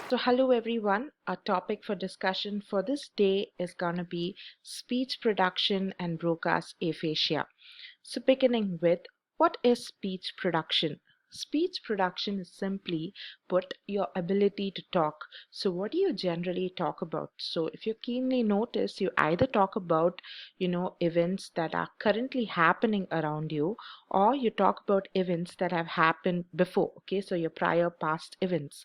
So, hello everyone. Our topic for discussion for this day is going to be speech production and broadcast aphasia. So, beginning with what is speech production? Speech production is simply put your ability to talk. So, what do you generally talk about? So, if you keenly notice, you either talk about, events that are currently happening around you, or you talk about events that have happened before. Okay, so your prior past events.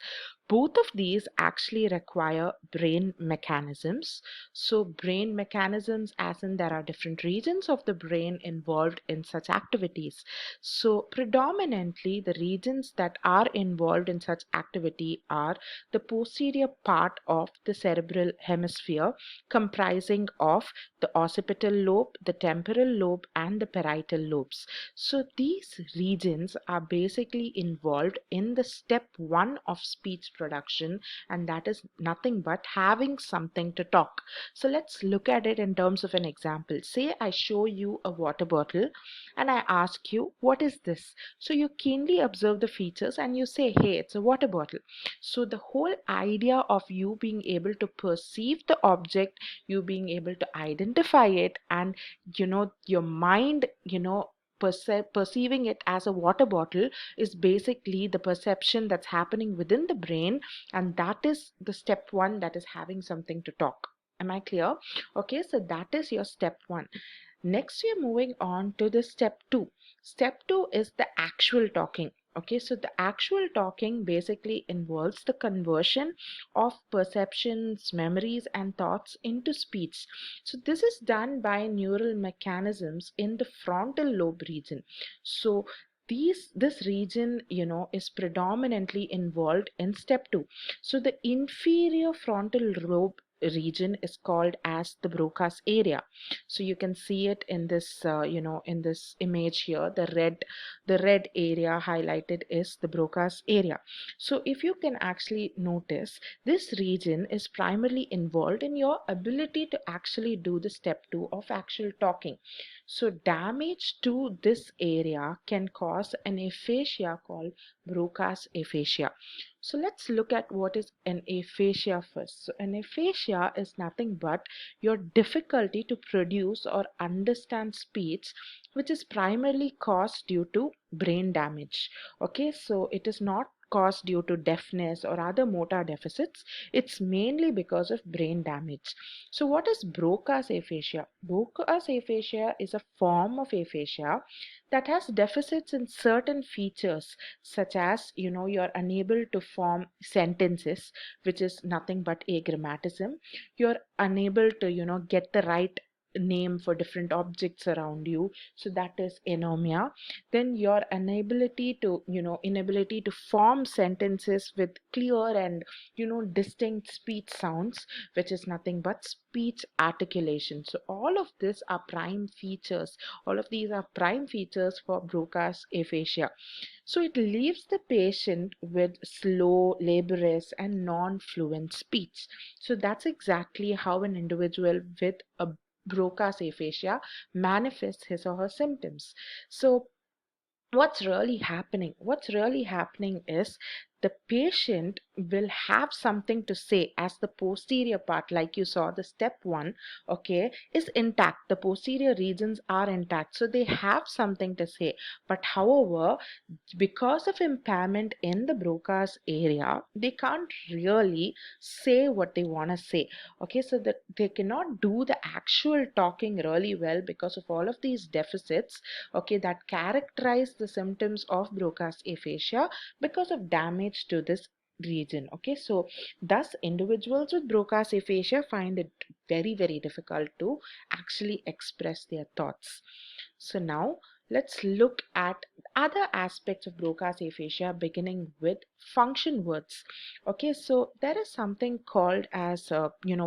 Both of these actually require brain mechanisms. So, brain mechanisms, as in there are different regions of the brain involved in such activities. So, predominantly, the regions that are involved in such activity are the posterior part of the cerebral hemisphere, comprising of the occipital lobe, the temporal lobe, and the parietal lobes. So, these regions are basically involved in the step one of speech production, and that is nothing but having something to talk. So let's look at it in terms of an example. Say I show you a water bottle and I ask you, what is this? So you keenly observe the features and you say, hey, it's a water bottle. So the whole idea of you being able to perceive the object, you being able to identify it, and your mind, perceiving it as a water bottle is basically the perception that's happening within the brain, and that is the step one, that is having something to talk. Am I clear? Okay, so that is your step one. Next, we are moving on to the step two. Step two is the actual talking. Okay, so the actual talking basically involves the conversion of perceptions, memories, and thoughts into speech. So this is done by neural mechanisms in the frontal lobe region. So this region is predominantly involved in step two. So the inferior frontal lobe region is called as the Broca's area. So you can see it in this in this image here. The red area highlighted is the Broca's area. So if you can actually notice, this region is primarily involved in your ability to actually do the step two of actual talking. So damage to this area can cause an aphasia called Broca's aphasia. So let's look at what is an aphasia first. So an aphasia is nothing but your difficulty to produce or understand speech, which is primarily caused due to brain damage. Okay, so it is not caused due to deafness or other motor deficits. It's mainly because of brain damage. So what is Broca's aphasia? Broca's aphasia is a form of aphasia that has deficits in certain features, such as you're unable to form sentences, which is nothing but agrammatism. You're unable to get the right name for different objects around you, so that is anomia. Then your inability to form sentences with clear and distinct speech sounds, which is nothing but speech articulation. So all of these are prime features. All of these are prime features for Broca's aphasia. So it leaves the patient with slow, laborious, and non-fluent speech. So that's exactly how an individual with a Broca's aphasia manifests his or her symptoms. So what's really happening? What's really happening is the patient will have something to say, as the posterior part, like you saw, the step one, okay, is intact. The posterior regions are intact, so they have something to say. But however, because of impairment in the Broca's area, they can't really say what they want to say. Okay, so that they cannot do the actual talking really well because of all of these deficits, okay, that characterize the symptoms of Broca's aphasia because of damage to this region. Okay, so thus individuals with Broca's aphasia find it very, very difficult to actually express their thoughts. So now let's look at other aspects of Broca's aphasia, beginning with function words. Okay, so there is something called as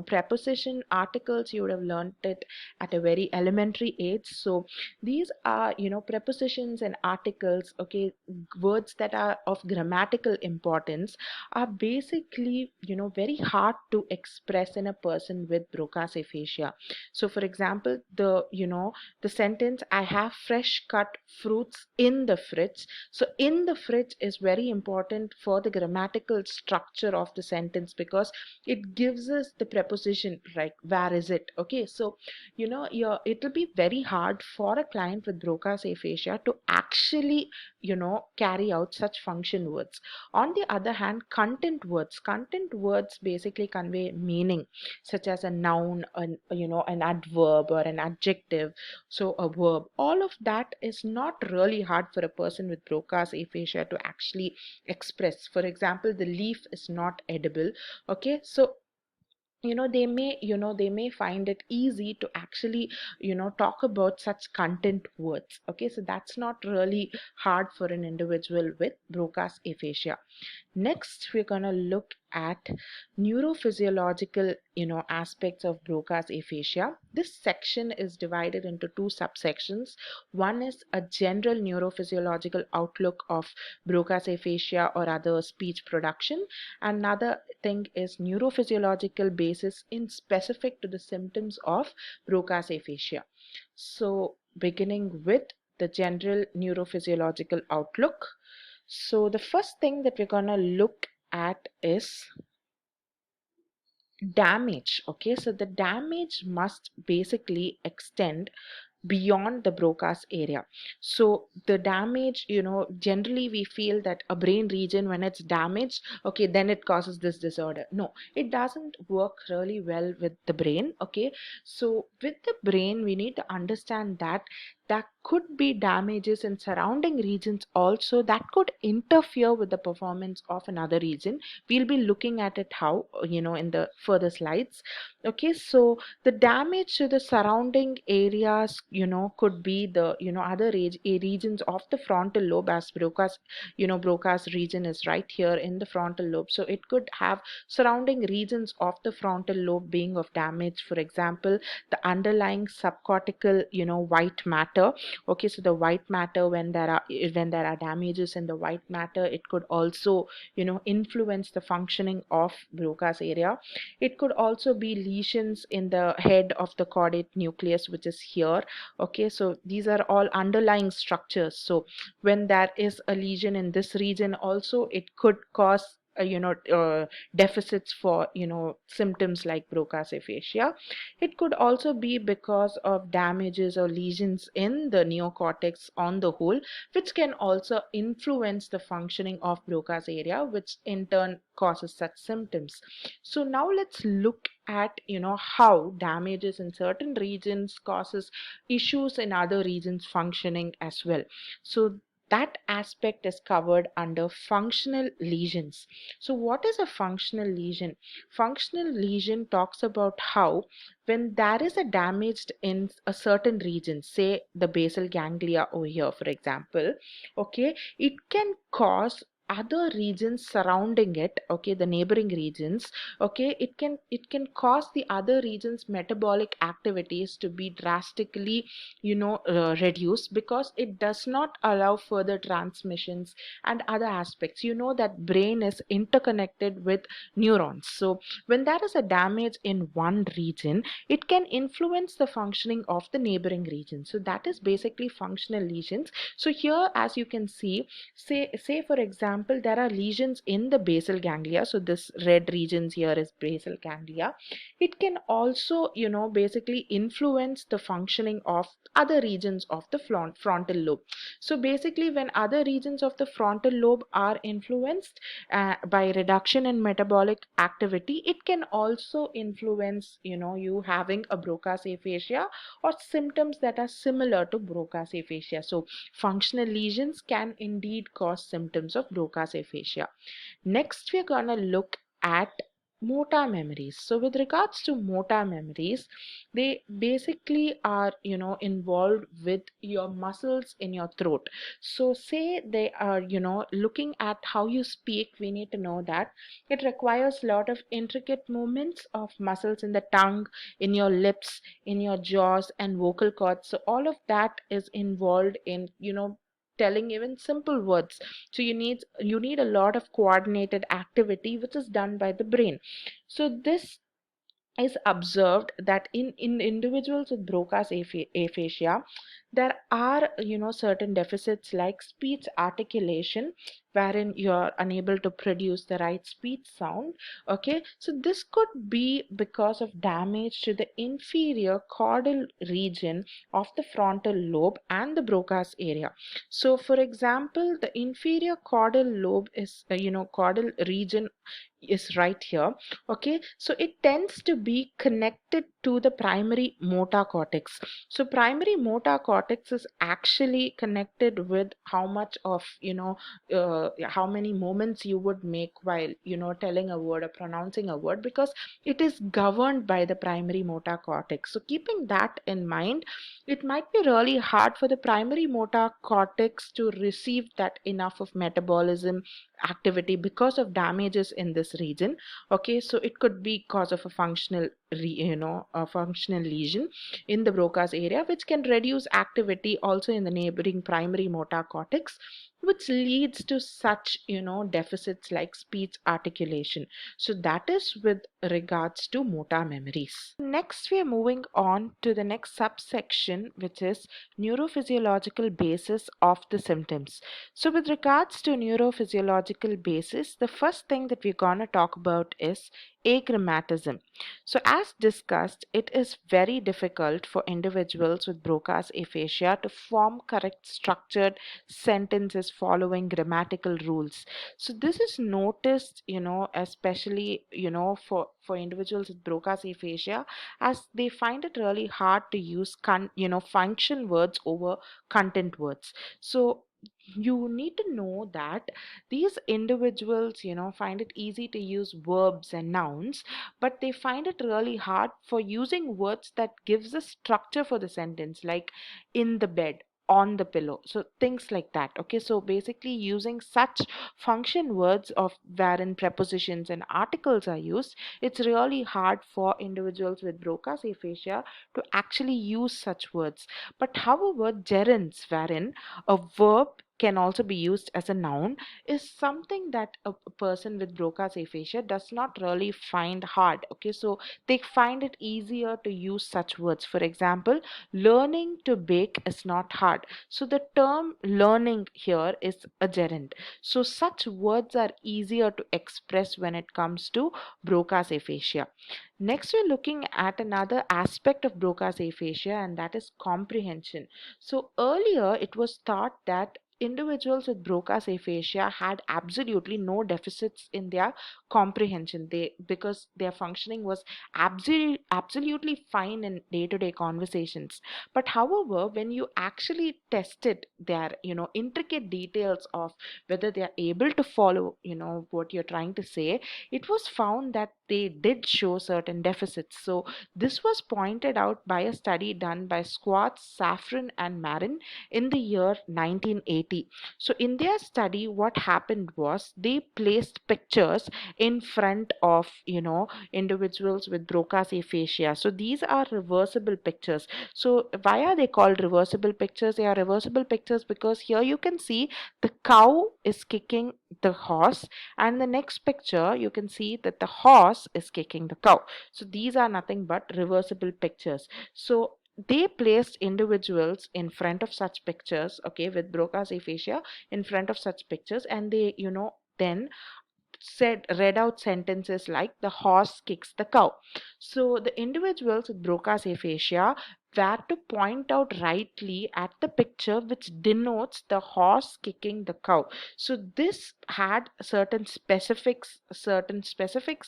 preposition articles. You would have learned it at a very elementary age. So these are prepositions and articles. Okay, words that are of grammatical importance are basically very hard to express in a person with Broca's aphasia. So for example, the sentence, I have fresh cut fruits in the fridge. So in the fridge is very important for the grammatical structure of the sentence, because it gives us the preposition, like where is it. Okay, so it'll be very hard for a client with Broca's aphasia to actually carry out such function words. On the other hand, content words basically convey meaning, such as a noun, an adverb or an adjective, so a verb. All of that is not really hard for a person with Broca's aphasia to actually express. For example, the leaf is not edible. Okay, so they may find it easy to actually talk about such content words. Okay, so that's not really hard for an individual with Broca's aphasia. Next, we're going to look at neurophysiological, aspects of Broca's aphasia. This section is divided into two subsections. One is a general neurophysiological outlook of Broca's aphasia or other speech production. Another thing is neurophysiological basis in specific to the symptoms of Broca's aphasia. So, beginning with the general neurophysiological outlook. So the first thing that we're going to look at is damage. Okay, so the damage must basically extend beyond the Broca's area. So the damage, generally we feel that a brain region, when it's damaged, okay, then it causes this disorder. No, it doesn't work really well with the brain. Okay, so with the brain, we need to understand that there could be damages in surrounding regions also that could interfere with the performance of another region. We'll be looking at it how, in the further slides. Okay, so the damage to the surrounding areas, could be the, other regions of the frontal lobe, as Broca's region is right here in the frontal lobe. So it could have surrounding regions of the frontal lobe being of damage. For example, the underlying subcortical, white matter. Okay, so the white matter, when there are damages in the white matter, it could also, influence the functioning of Broca's area. It could also be lesions in the head of the caudate nucleus, which is here. Okay, so these are all underlying structures. So when there is a lesion in this region also, it could cause deficits for symptoms like Broca's aphasia. It could also be because of damages or lesions in the neocortex on the whole, which can also influence the functioning of Broca's area, which in turn causes such symptoms. So now let's look at how damages in certain regions causes issues in other regions functioning as well. So that aspect is covered under functional lesions. So what is a functional lesion? Functional lesion talks about how, when there is a damage in a certain region, say the basal ganglia over here, for example, okay, it can cause other regions surrounding it, okay, the neighboring regions, okay, it can cause the other regions metabolic activities to be drastically reduced, because it does not allow further transmissions and other aspects. That brain is interconnected with neurons. So when there is a damage in one region, it can influence the functioning of the neighboring region. So that is basically functional lesions. So here, as you can see, say for example, there are lesions in the basal ganglia. So this red regions here is basal ganglia. It can also basically influence the functioning of other regions of the frontal lobe. So basically, when other regions of the frontal lobe are influenced by reduction in metabolic activity, it can also influence you having a Broca's aphasia or symptoms that are similar to Broca's aphasia. So functional lesions can indeed cause symptoms of Broca's aphasia. Next, we're going to look at motor memories. So with regards to motor memories, they basically are involved with your muscles in your throat. So say they are looking at how you speak, we need to know that it requires a lot of intricate movements of muscles in the tongue, in your lips, in your jaws and vocal cords. So all of that is involved in telling even simple words. So you need a lot of coordinated activity which is done by the brain. So this is observed that in individuals with Broca's aphasia, There are, certain deficits like speech articulation, wherein you're unable to produce the right speech sound. Okay, so this could be because of damage to the inferior caudal region of the frontal lobe and the Broca's area. So for example, the inferior caudal lobe is, caudal region is right here. Okay, so it tends to be connected to the primary motor cortex. So primary motor cortex is actually connected with how much of, how many moments you would make while, telling a word or pronouncing a word, because it is governed by the primary motor cortex. So keeping that in mind, it might be really hard for the primary motor cortex to receive that enough of metabolism activity because of damages in this region. Okay, so it could be cause of a a functional lesion in the Broca's area, which can reduce activity also in the neighboring primary motor cortex, which leads to such, deficits like speech articulation. So that is with regards to motor memories. Next, we are moving on to the next subsection, which is neurophysiological basis of the symptoms. So with regards to neurophysiological basis, the first thing that we're going to talk about is agrammatism. So as discussed, it is very difficult for individuals with Broca's aphasia to form correct structured sentences following grammatical rules. So this is noticed, especially, for individuals with Broca's aphasia, as they find it really hard to use function words over content words. So you need to know that these individuals, find it easy to use verbs and nouns, but they find it really hard for using words that gives a structure for the sentence, like in the bed, on the pillow, so things like that. Okay, so basically using such function words of wherein prepositions and articles are used, it's really hard for individuals with Broca's aphasia to actually use such words. But however, gerunds, wherein a verb can also be used as a noun, is something that a person with Broca's aphasia does not really find hard. Okay, so they find it easier to use such words. For example, learning to bake is not hard. So the term learning here is a gerund. So such words are easier to express when it comes to Broca's aphasia. Next, we're looking at another aspect of Broca's aphasia, and that is comprehension. So earlier, it was thought that individuals with Broca's aphasia had absolutely no deficits in their comprehension. Because their functioning was absolutely fine in day-to-day conversations. But however, when you actually tested their, intricate details of whether they are able to follow, what you're trying to say, it was found that they did show certain deficits. So this was pointed out by a study done by Schwartz, Safran, and Marin in the year 1980. So in their study, what happened was they placed pictures in front of, individuals with Broca's aphasia. So these are reversible pictures. So why are they called reversible pictures? They are reversible pictures because here you can see the cow is kicking the horse, and the next picture you can see that the horse is kicking the cow. So these are nothing but reversible pictures. So they placed individuals in front of such pictures, okay, with Broca's aphasia in front of such pictures, and they, then read out sentences like the horse kicks the cow. So the individuals with Broca's aphasia were to point out rightly at the picture which denotes the horse kicking the cow. So this had certain specifics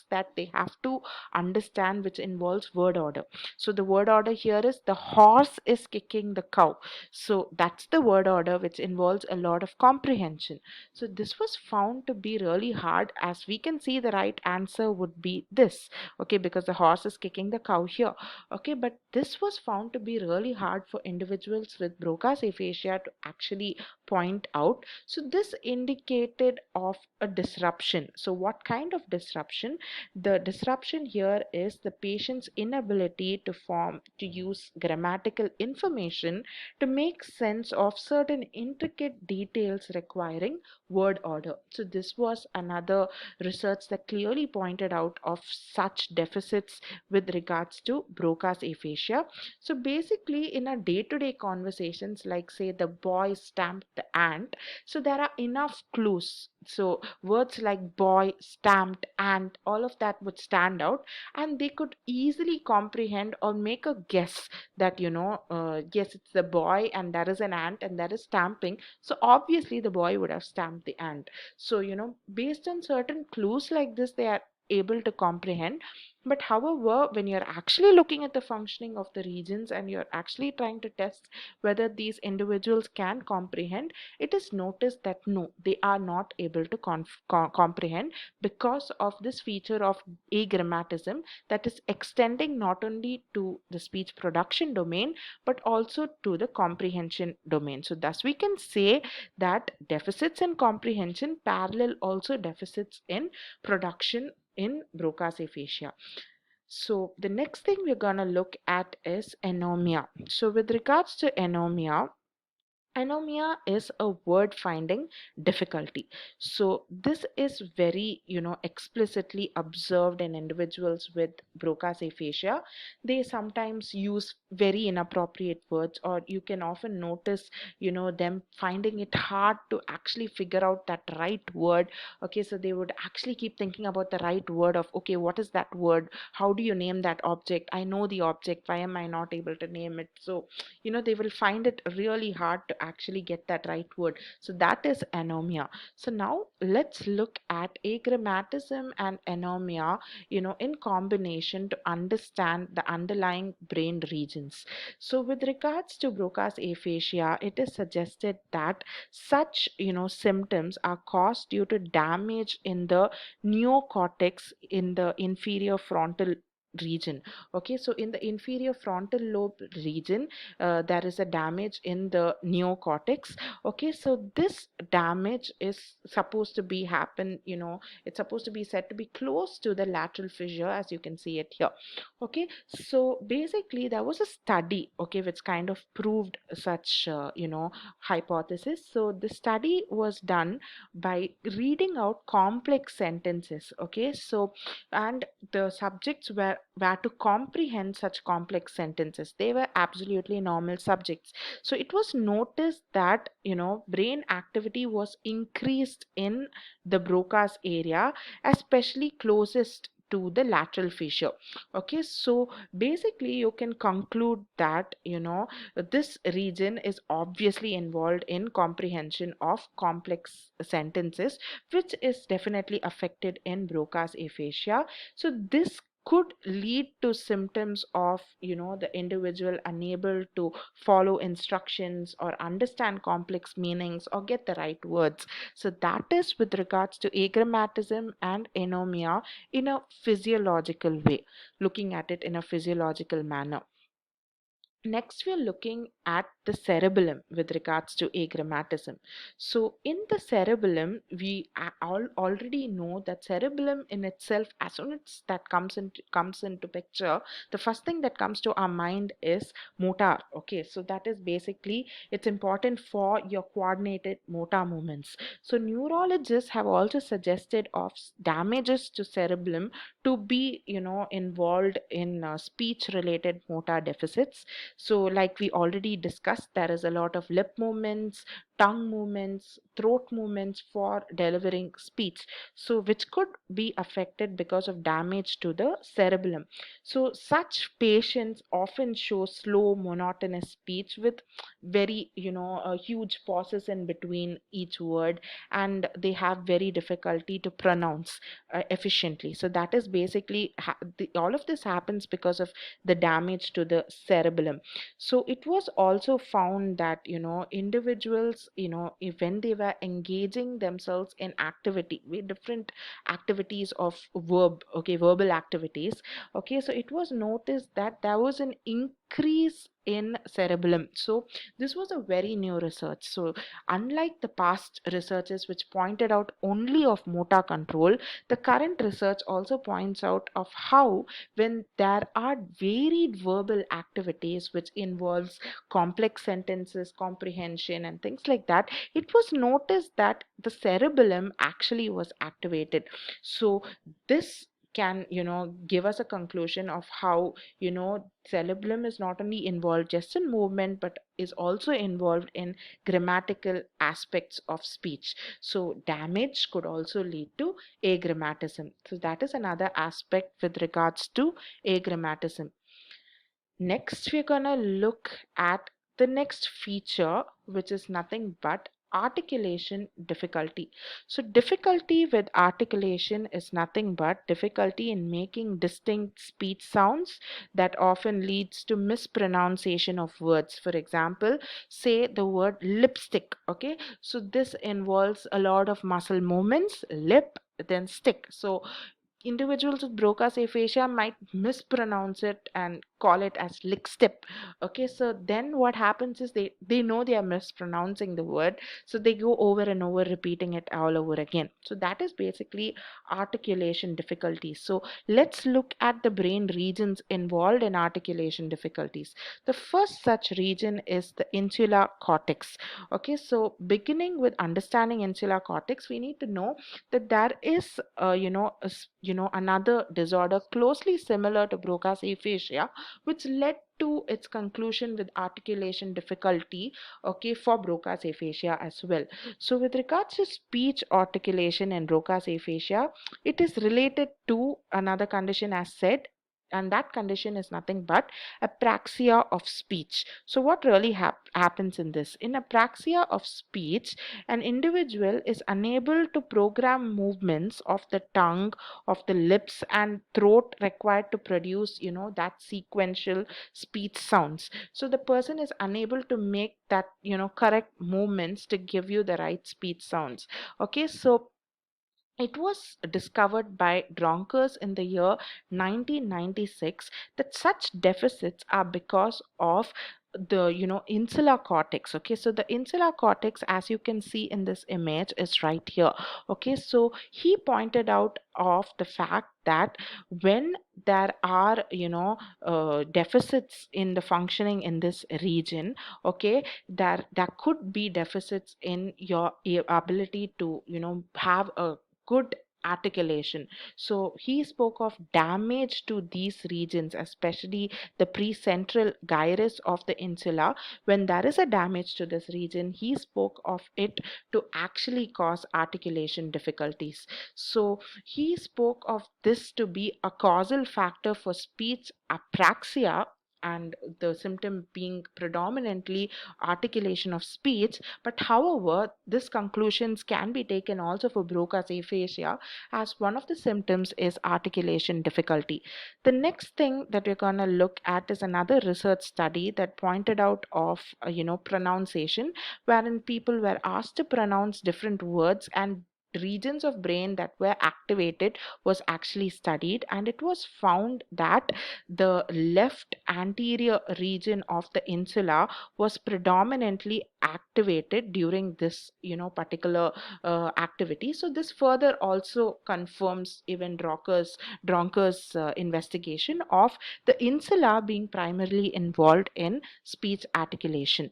that they have to understand, which involves word order. So the word order here is the horse is kicking the cow. So that's the word order which involves a lot of comprehension. So this was found to be really hard, as we can see the right answer would be this, okay, because the horse is kicking the cow here. Okay, but this was found to be really hard for individuals with Broca's aphasia to actually point out. So this indicated of a disruption. So what kind of disruption? The disruption here is the patient's inability to use grammatical information to make sense of certain intricate details requiring word order. So this was another research that clearly pointed out of such deficits with regards to Broca's aphasia. So basically, in our day-to-day conversations, like say the boy stamped the ant, so there are enough clues. So words like boy, stamped, ant, all of that would stand out, and they could easily comprehend or make a guess that, yes, it's the boy and there is an ant and there is stamping. So obviously the boy would have stamped the ant. So, based on certain clues like this, they are able to comprehend. But however, when you're actually looking at the functioning of the regions and you're actually trying to test whether these individuals can comprehend, it is noticed that no, they are not able to comprehend because of this feature of agrammatism that is extending not only to the speech production domain but also to the comprehension domain. So thus we can say that deficits in comprehension parallel also deficits in production in Broca's aphasia. So the next thing we're going to look at is anomia. So with regards to anomia, anomia is a word finding difficulty. So this is very explicitly observed in individuals with Broca's aphasia. They sometimes use very inappropriate words, or you can often notice them finding it hard to actually figure out that right word. Okay, so they would actually keep thinking about the right word of, okay, what is that word, how do you name that object, I know the object, why am I not able to name it? So they will find it really hard to actually get that right word. So that is anomia. So now let's look at agrammatism and anomia, in combination to understand the underlying brain regions. So with regards to Broca's aphasia, it is suggested that such, symptoms are caused due to damage in the neocortex in the inferior frontal region. Okay, so in the inferior frontal lobe region, there is a damage in the neocortex. Okay, so this damage is supposed to be happen, it's supposed to be said to be close to the lateral fissure, as you can see it here. Okay, so basically there was a study, okay, which kind of proved such hypothesis. So the study was done by reading out complex sentences. Okay, so and the subjects were to comprehend such complex sentences. They were absolutely normal subjects. So it was noticed that brain activity was increased in the Broca's area, especially closest to the lateral fissure. Okay, so basically you can conclude that this region is obviously involved in comprehension of complex sentences, which is definitely affected in Broca's aphasia. So this could lead to symptoms of the individual unable to follow instructions or understand complex meanings or get the right words. So that is with regards to agrammatism and anomia in a physiological way, looking at it in a physiological manner. Next, we are looking at the cerebellum with regards to agrammatism. So, in the cerebellum, we already know that cerebellum in itself, as soon as that comes into picture, the first thing that comes to our mind is motor. Okay, so that is basically it's important for your coordinated motor movements. So, neurologists have also suggested of damages to cerebellum to be involved in speech-related motor deficits. So, like we already discussed, there is a lot of lip movements, tongue movements, throat movements for delivering speech. So, which could be affected because of damage to the cerebellum. So, such patients often show slow, monotonous speech with very, huge pauses in between each word, and they have very difficulty to pronounce efficiently. So, that is basically all of this happens because of the damage to the cerebellum. So it was also found that individuals if when they were engaging themselves in activity with different activities of verbal activities. Okay, so it was noticed that there was an decrease in cerebellum. So this was a very new research. So unlike the past researches which pointed out only of motor control, the current research also points out of how when there are varied verbal activities which involves complex sentences, comprehension and things like that, it was noticed that the cerebellum actually was activated. So this can give us a conclusion of how cerebellum is not only involved just in movement but is also involved in grammatical aspects of speech. So damage could also lead to agrammatism. So that is another aspect with regards to agrammatism. Next, we're gonna look at the next feature, which is nothing but articulation difficulty. So difficulty with articulation is nothing but difficulty in making distinct speech sounds that often leads to mispronunciation of words. For example, say the word lipstick. Okay, so this involves a lot of muscle movements, lip then stick. So individuals with Broca's aphasia might mispronounce it and call it as lick step. Okay, so then what happens is they know they are mispronouncing the word, so they go over and over repeating it all over again. So that is basically articulation difficulties. So let's look at the brain regions involved in articulation difficulties. The first such region is the insular cortex. Okay, so beginning with understanding insular cortex, we need to know that there is another disorder closely similar to Broca's aphasia which led to its conclusion with articulation difficulty, okay, for Broca's aphasia as well. So with regards to speech articulation in Broca's aphasia, it is related to another condition as said, and that condition is nothing but apraxia of speech. So what really happens in this? In apraxia of speech, an individual is unable to program movements of the tongue, of the lips and throat required to produce that sequential speech sounds. So the person is unable to make that correct movements to give you the right speech sounds. Okay, so it was discovered by Dronkers in the year 1996 that such deficits are because of the insular cortex. Okay, so the insular cortex, as you can see in this image, is right here. Okay, so he pointed out of the fact that when there are deficits in the functioning in this region, okay, there could be deficits in your ability to have a good articulation. So he spoke of damage to these regions, especially the precentral gyrus of the insula. When there is a damage to this region, he spoke of it to actually cause articulation difficulties. So he spoke of this to be a causal factor for speech apraxia, and the symptom being predominantly articulation of speech. But however, this conclusions can be taken also for Broca's aphasia, as one of the symptoms is articulation difficulty. The next thing that we're going to look at is another research study that pointed out of pronunciation, wherein people were asked to pronounce different words, and regions of brain that were activated was actually studied, and it was found that the left anterior region of the insula was predominantly activated during this particular activity. So this further also confirms even Dronker's investigation of the insula being primarily involved in speech articulation.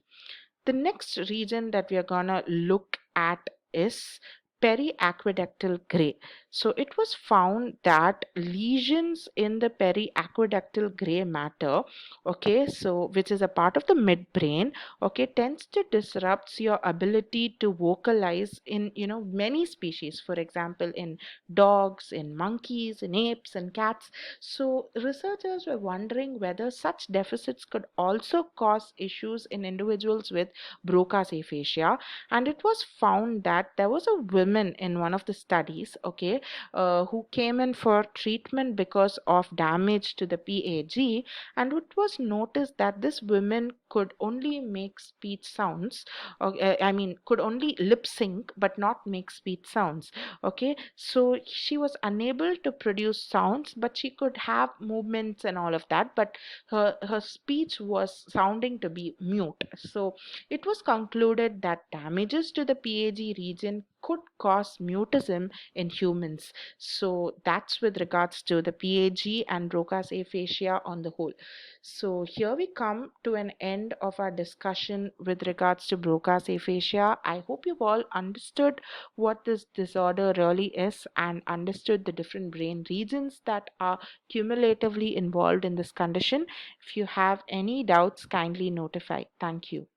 The next region that we are gonna look at is periaqueductal gray. So it was found that lesions in the periaqueductal gray matter, okay, so which is a part of the midbrain, okay, tends to disrupt your ability to vocalize in many species. For example, in dogs, in monkeys, in apes, and cats. So researchers were wondering whether such deficits could also cause issues in individuals with Broca's aphasia, and it was found that there was a woman in one of the studies, okay, who came in for treatment because of damage to the PAG, and it was noticed that this women could only make speech sounds, I mean, could only lip sync but not make speech sounds. Okay, so she was unable to produce sounds, but she could have movements and all of that, but her speech was sounding to be mute. So it was concluded that damages to the PAG region could cause mutism in humans. So that's with regards to the PAG and Broca's aphasia on the whole. So here we come to an end of our discussion with regards to Broca's aphasia. I hope you've all understood what this disorder really is and understood the different brain regions that are cumulatively involved in this condition. If you have any doubts, kindly notify. Thank you.